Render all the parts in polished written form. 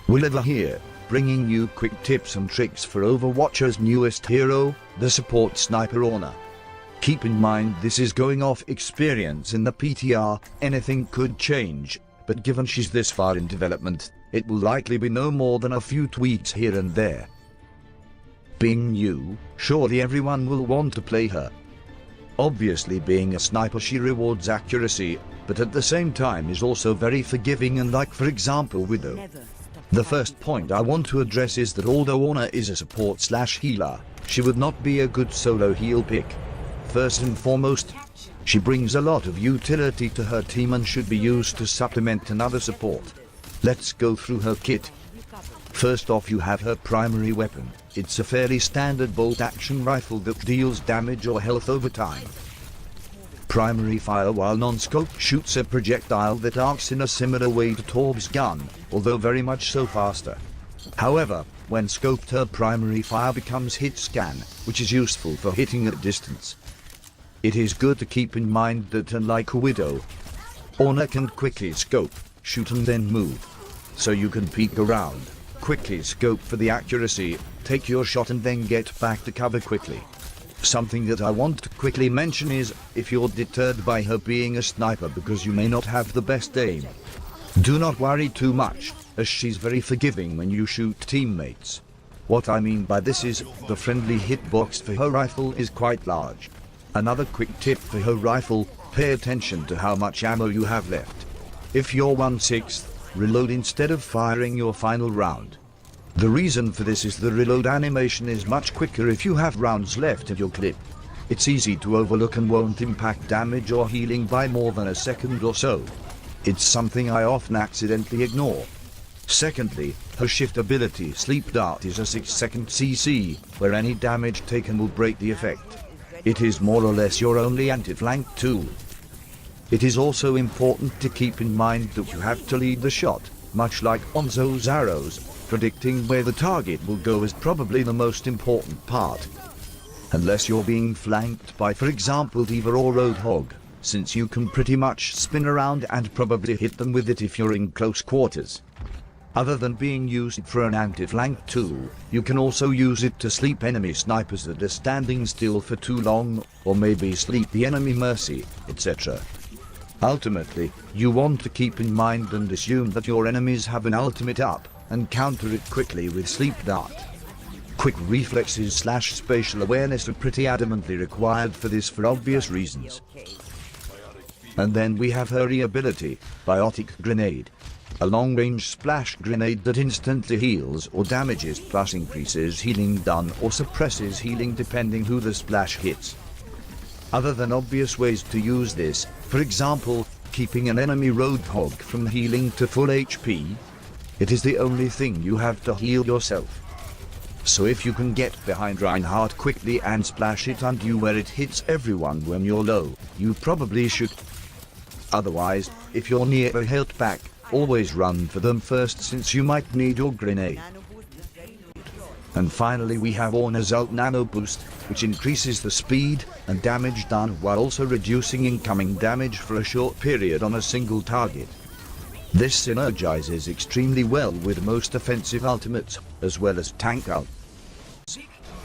Weliver here, bringing you quick tips and tricks for Overwatch's newest hero, the support sniper Orna. Keep in mind this is going off experience in the PTR, anything could change, but given she's this far in development, it will likely be no more than a few tweaks here and there. Being new, surely everyone will want to play her. Obviously being a sniper she rewards accuracy, but at the same time is also very forgiving and like for example Widow. The first point I want to address is that although Orna is a support/healer, she would not be a good solo heal pick. First and foremost, she brings a lot of utility to her team and should be used to supplement another support. Let's go through her kit. First off you have her primary weapon. It's a fairly standard bolt-action rifle that deals damage or health over time. Primary fire while non-scope shoots a projectile that arcs in a similar way to Torb's gun, although very much so faster. However, when scoped her primary fire becomes hit scan, which is useful for hitting at distance. It is good to keep in mind that unlike a Widow, Orna can quickly scope, shoot and then move. So you can peek around, quickly scope for the accuracy, take your shot and then get back to cover quickly. Something that I want to quickly mention is, if you're deterred by her being a sniper because you may not have the best aim, do not worry too much, as she's very forgiving when you shoot teammates. What I mean by this is, the friendly hitbox for her rifle is quite large. Another quick tip for her rifle, pay attention to how much ammo you have left. If you're 1/6, reload instead of firing your final round. The reason for this is the reload animation is much quicker if you have rounds left in your clip. It's easy to overlook and won't impact damage or healing by more than a second or so. It's something I often accidentally ignore. Secondly, her shift ability Sleep Dart is a 6-second CC, where any damage taken will break the effect. It is more or less your only anti-flank tool. It is also important to keep in mind that you have to lead the shot, much like Onzo's arrows. Predicting where the target will go is probably the most important part. Unless you're being flanked by for example D.Va or Roadhog, since you can pretty much spin around and probably hit them with it if you're in close quarters. Other than being used for an anti-flank tool, you can also use it to sleep enemy snipers that are standing still for too long, or maybe sleep the enemy mercy, etc. Ultimately, you want to keep in mind and assume that your enemies have an ultimate up, and counter it quickly with Sleep Dart. Quick reflexes/spatial awareness are pretty adamantly required for this for obvious reasons. And then we have her ability, Biotic Grenade. A long-range splash grenade that instantly heals or damages plus increases healing done or suppresses healing depending who the splash hits. Other than obvious ways to use this, for example, keeping an enemy Roadhog from healing to full HP, it is the only thing you have to heal yourself. So if you can get behind Reinhardt quickly and splash it on you where it hits everyone when you're low, you probably should. Otherwise, if you're near a health pack, always run for them first since you might need your grenade. And finally we have Orna's Ult Nano Boost, which increases the speed and damage done while also reducing incoming damage for a short period on a single target. This synergizes extremely well with most offensive ultimates, as well as tank ults.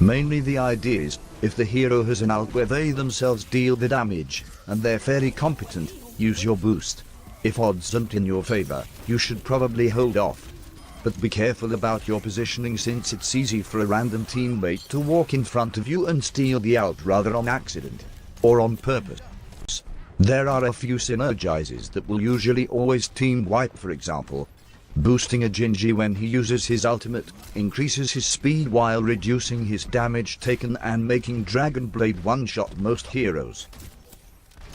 Mainly the idea is, if the hero has an ult where they themselves deal the damage, and they're fairly competent, use your boost. If odds aren't in your favor, you should probably hold off. But be careful about your positioning since it's easy for a random teammate to walk in front of you and steal the ult rather on accident, or on purpose. There are a few synergizes that will usually always team wipe, for example. Boosting a Genji when he uses his ultimate, increases his speed while reducing his damage taken and making Dragon Blade one-shot most heroes.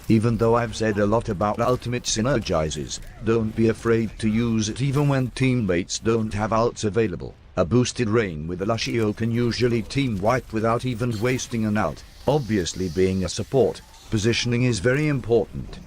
Even though I've said a lot about ultimate synergizes, don't be afraid to use it even when teammates don't have ults available. A boosted Rain with a Lucio can usually team wipe without even wasting an ult. Obviously being a support, positioning is very important.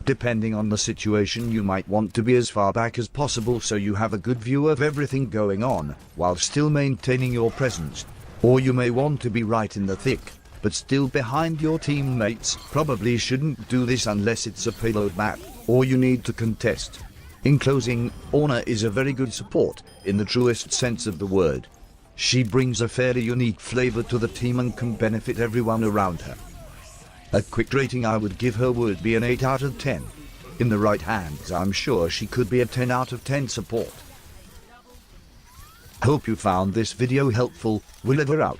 Depending on the situation you might want to be as far back as possible so you have a good view of everything going on, while still maintaining your presence. Or you may want to be right in the thick, but still behind your teammates. Probably shouldn't do this unless it's a payload map, or you need to contest. In closing, Orna is a very good support, in the truest sense of the word. She brings a fairly unique flavor to the team and can benefit everyone around her. A quick rating I would give her would be an 8 out of 10. In the right hands I'm sure she could be a 10 out of 10 support. Hope you found this video helpful. Weliver out.